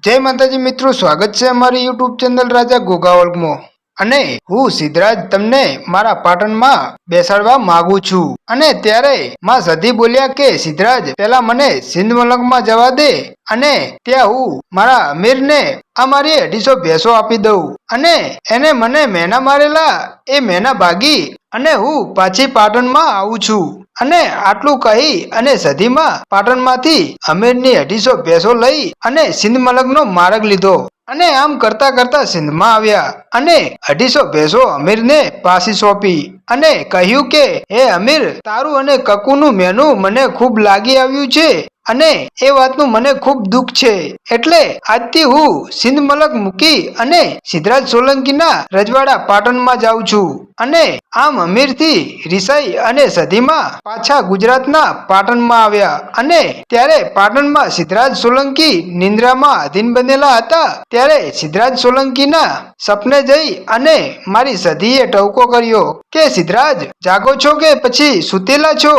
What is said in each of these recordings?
जय माताजी मित्रों, स्वागत है हमारी यूट्यूब चैनल राजा गोगावल में। અને હું સિદ્ધરાજ તમને મારા પાટણમાં બેસાડવા માંગુ છું। અને ત્યારે માં સધી બોલ્યા કે સિદ્ધરાજ પેલા મને સિંધ મલકમાં જવા દે અને ત્યાં હું મારા અમીરને આ મારી 250 ભેંસો આપી દઉં અને એને મને મેના મારેલા એ મેના ભાગી અને હું પાછી પાટણમાં આવું છું। અને આટલું કહી અને સધીમાં પાટણમાંથી અમીરની 250 ભેંસો લઈ અને સિંધ મલકનો માર્ગ લીધો અને આમ કરતા કરતા સિંધમાં આવ્યા અને 250 ભેંસો અમીરને પાછી સોંપી અને કહ્યું કે હે અમીર, તારું અને કકુનું મેનું મને ખૂબ લાગી આવ્યું છે અને એ વાતનું મને ખૂબ દુઃખ છે, એટલે આજથી હું સિંધ મલક મૂકી અને સિદ્ધરાજ સોલંકીના રજવાડા પાટણમાં જાઉં છું। અને આમ અમીરથી રિસાઈ અને સધીમાં પાછા ગુજરાતના પાટણમાં આવ્યા અને ત્યારે પાટણમાં સિદ્ધરાજ સોલંકી નિંદ્રામાં અધીન બનેલા હતા। ત્યારે સિદ્ધરાજ સોલંકીના સપને જઈ અને મારી સધીએ ટવકો કર્યો કે સિદ્ધરાજ જાગો છો કે પછી સુતેલા છો?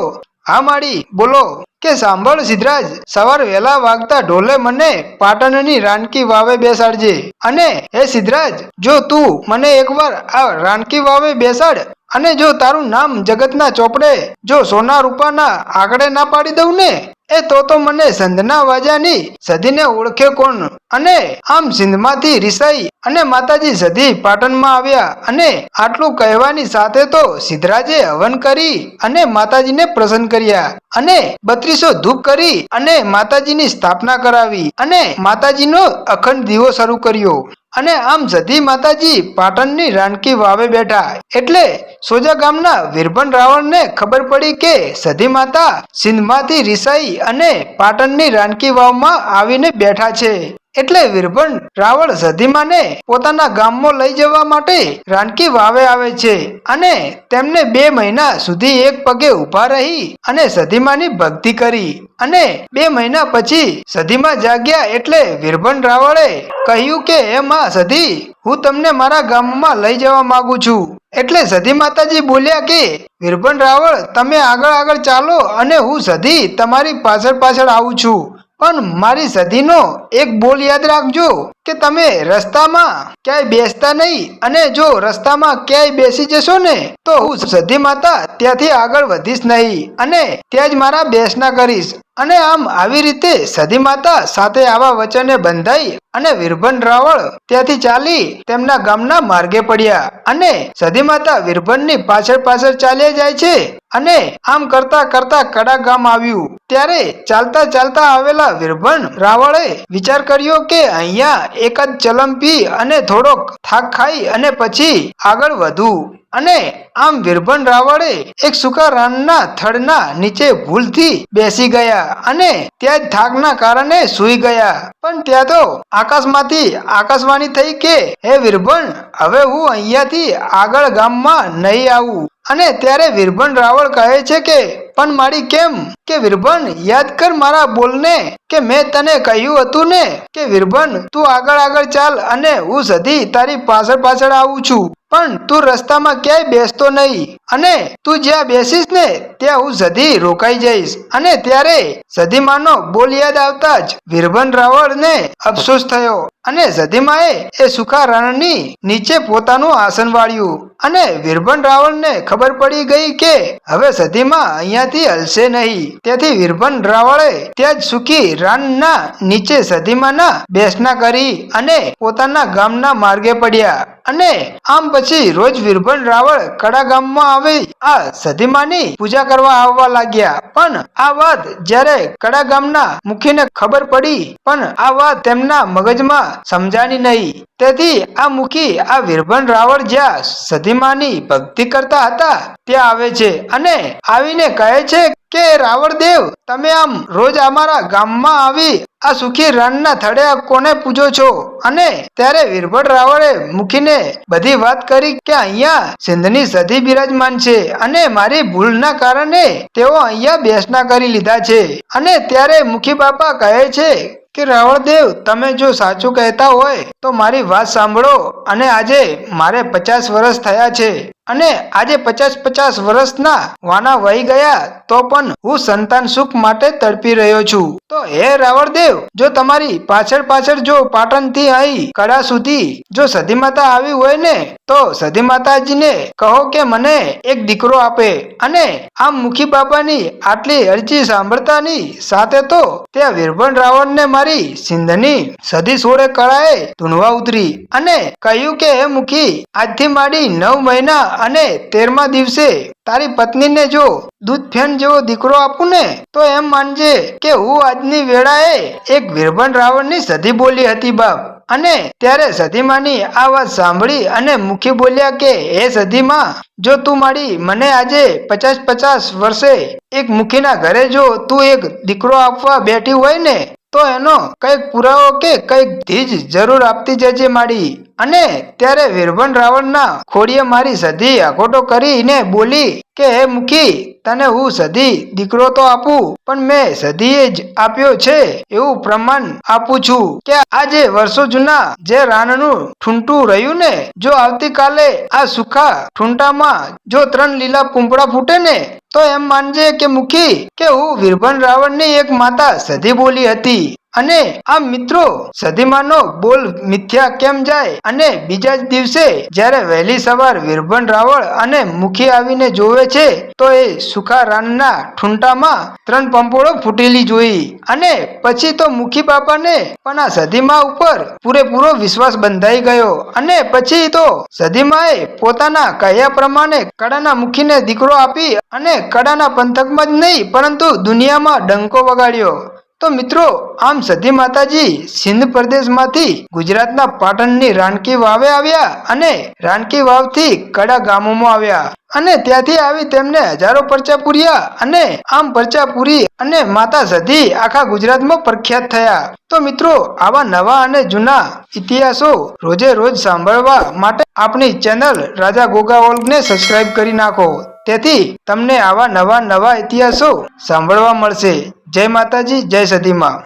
હા માડી, બોલો કે સાંભળ સિદ્ધરાજ, સવાર વહેલા વાગતા ઢોલે મને પાટણની રાણકી વાવે બેસાડજે અને હે સિદ્ધરાજ, જો તું મને એકવાર આ રાણકી વાવે બેસાડ અને જો તારું નામ જગતના ચોપડે જો સોના રૂપાના આંકડે ના પાડી દઉં ને એ તો મને સંધના વાજાની સધીને ઓળખે કોણ? અને આમ સિંધમાંથી રિસાઈ અને માતાજી સધી પાટણમાં આવ્યા અને આટલું કહેવાની સાથે તો સિદ્ધરાજે હવન કરી અને માતાજીને પ્રસન્ન કર્યા અને 3200 ધૂપ કરી અને માતાજીની સ્થાપના કરાવી અને માતાજીનો અખંડ દીવો શરૂ કર્યો અને આમ સધી માતાજી પાટણની રાણકી વાવે બેઠા એટલે સોજા ગામના વીરભન રાવણને ખબર પડી કે સધી માતા સિંધમાંથી રિસાઈ અને પાટણની રાણકી વાવમાં આવીને બેઠા છે। એટલે વીરભન રાવણ સધીમાને પોતાના ગામમાં લઈ જવા માટે રાણકી વાવે આવે છે અને તેમને 2 મહિના સુધી એક પગે ઊભા રહી અને સધીમાની ભક્તિ કરી અને 2 મહિના પછી સધીમા જાગ્યા એટલે વીરભન રાવણે કહ્યું કે હે માં સધી, હું તમને મારા ગામમાં લઈ જવા માંગુ છું। એટલે સધી માતાજી બોલ્યા કે વીરભન રાવણ, તમે આગળ ચાલો અને હું સધી તમારી પાછળ આવું છું, પણ મારી સધીનો એક બોલ યાદ રાખજો કે તમે રસ્તામાં ક્યાંય બેસતા નહીં અને જો રસ્તામાં ક્યાંય બેસી જશો ને તો હું સધી માતા ત્યાંથી આગળ વધીશ નહીં અને ત્યાં જ મારા બેસના કરીશ। અને આમ આવી રીતે સધી માતા સાથે આવા વચને બંધાઈ અને વીરભન રાવળ ત્યાંથી ચાલી તેમના ગામના માર્ગે પડ્યા અને સધી માતા વીરભનની પાછળ ચાલ્યા જાય છે અને આમ કરતા કરતા કડા ગામ આવ્યું। ત્યારે ચાલતા આવેલા વીરભન રાવળે વિચાર કર્યો કે અહીંયા એકાદ ચલમ પી અને થોડોક થાક ખાઈ અને પછી આગળ વધું અને આમ વીરભન રાવળે એક સૂકા રાનના થડના નીચે ભૂલથી બેસી ગયા અને ત્યાં જ થાકના કારણે સૂઈ ગયા। પણ ત્યાં તો આકાશમાંથી આકાશવાણી થઈ કે હે વીરભન, હવે હું અહીંયાથી આગળ ગામમાં નહીં આવું। અને ત્યારે વીરભન રાવળ કહે છે કે પણ મારી કેમ? કે વીરભન, યાદ કર મારા બોલને કે મેં તને કહ્યું હતું ને કે વીરભન તું આગળ ચાલ અને હું સધી તારી પાછળ આવું છું, પણ તું રસ્તામાં ક્યાંય બેસતો નહીં અને તું જ્યાં બેસીશ ને ત્યાં હું સધી રોકાઈ જઈશ। અને ત્યારે સધીમાનો બોલ યાદ આવતા જ વીરભન રાવળને અફસોસ થયો અને સધીમાએ એ સુખા રણની નીચે પોતાનું આસન વાળ્યું અને વીરભન રાવળને ખબર પડી ગઈ કે હવે સધીમા અહીંયાથી હલશે નહીં। તેથી વીરભન રાવળે ત્યાં જ સુખી રાનના નીચે સધીમાના બેસના કરી અને પોતાના ગામના માર્ગે પડ્યા અને આમ પછી રોજ વીરભન રાવળ કડા ગામમાં આવી આ સધીમાની પૂજા કરવા આવવા લાગ્યા। પણ આ વાત જ્યારે કડા ગામના મુખીને ખબર પડી પણ આ વાત તેમના મગજમાં સમજાણી નહીં। તેથી આ મુખી આ વીરભન રાવળ જ્યાં સધીમાની ભક્તિ કરતા હતા ત્યાં આવે છે અને આવીને કહે છે કે રાવળ દેવ, તમે આમ રોજ અમારા ગામમાં આવી આ સુખી રણના થડે કોને પૂજો છો? અને ત્યારે વીરભન રાવળે મુખીને બધી વાત કરી કે અહીંયા સિંધની સધી બિરાજમાન છે અને મારી ભૂલના કારણે તેઓ અહીંયા બેસના કરી લીધા છે। અને ત્યારે મુખી બાપા કહે છે કે રાવળ દેવ, તમે જો સાચું કહેતા હોય તો મારી વાત સાંભળો અને આજે મારે 50 વર્ષ થયા છે અને આજે 50-50 વર્ષના વાના વહી ગયા તો પણ હું સંતાન સુખ માટે તડપી રહ્યો છું. તો હે રાવણદેવ, જો તમારી પાછળ જો પાટણથી અહીં કડા સુધી જો સતી માતા આવી હોય ને તો સતી માતાજીને કહો કે મને એક દીકરો આપે. અને આમ મુખી બાબાની આટલી અરજી સાંભળતાની સાથે તો ત્યાં વીરભણ રાવણને મારી સિંધની સદી સોળે કળાએ ધૂણવા ઉતરી અને કહ્યું કે હે મુખી, આજથી માંડી 9 મહિના અને 13મા દિવસે તારી પત્નીને જો દૂધ ફેન જેવો દીકરો આપું ને તો એમ માનજે કે હું આજની વેળાએ એક વીરભણ રાવણની સદી બોલી હતી બાપ. અને ત્યારે સધીમાની આ વાત સાંભળી અને મુખી બોલ્યા કે હે સધીમાં, જો તું મારી મને આજે 50-50 વર્ષે એક મુખીના ઘરે જો તું એક દીકરો આપવા બેઠી હોય ને તો એનો કઈક પુરાવો કે કઈક ધીજ જરૂર આપતી જજે માડી. અને ત્યારે વીરભણ રાવણના ખોડીએ મારી સધી અખોટો કરીને બોલી કે હે મુખી, તને હું સધી દીકરો તો આપું પણ મેં સધીએ જ આપ્યો છે એવું પ્રમાણ આપું છું કે આજે વર્ષો જૂના જે રાનનું ઠૂંઠું રહ્યું ને જો આવતીકાલે આ સુખા ઠૂંઠામાં જો 3 લીલા પૂંપડા ફૂટે ને તો એમ માનજે કે મુખી કે હું વીરભણ રાવણની એક માતા સધી બોલી હતી. અને આ મિત્રો સધીમાનો બોલ મિથ્યા કેમ જાય? અને બીજા જ દિવસે જ્યારે વહેલી સવાર વીરભણ રાવણ અને મુખી આવીને જોવે છે તો એ સુખા રાનના ઠૂંઠામાં 3 પંપોળો ફૂટેલી જોઈ. અને પછી તો મુખી બાપાને પણ આ સધીમા ઉપર પૂરેપૂરો વિશ્વાસ બંધાઈ ગયો. અને પછી તો સધીમાએ પોતાના કહ્યા પ્રમાણે કડાના મુખીને દીકરો આપી અને કડાના પંથકમાં જ નહીં પરંતુ દુનિયામાં ડંકો વગાડ્યો. તો મિત્રો, આમ સતી માતાજી સિંધ પ્રદેશમાંથી ગુજરાતના પાટણની રાણકી વાવે આવ્યા અને રાણકી વાવથી કડા ગામોમાં આવ્યા અને ત્યાંથી આવી તેમને હજારો પરચા પૂર્યા અને આમ પરચા પૂરી અને માતા સતી આખા ગુજરાતમાં પ્રખ્યાત થયા. તો મિત્રો, આવા નવા અને જૂના ઇતિહાસો રોજે રોજ સાંભળવા માટે આપણી ચેનલ રાજા ગોગા વર્લ્ડને સબસ્ક્રાઇબ કરી નાખો, તેથી તમને આવા નવા ઇતિહાસો સાંભળવા મળશે. જય માતાજી, જય સતીમાં.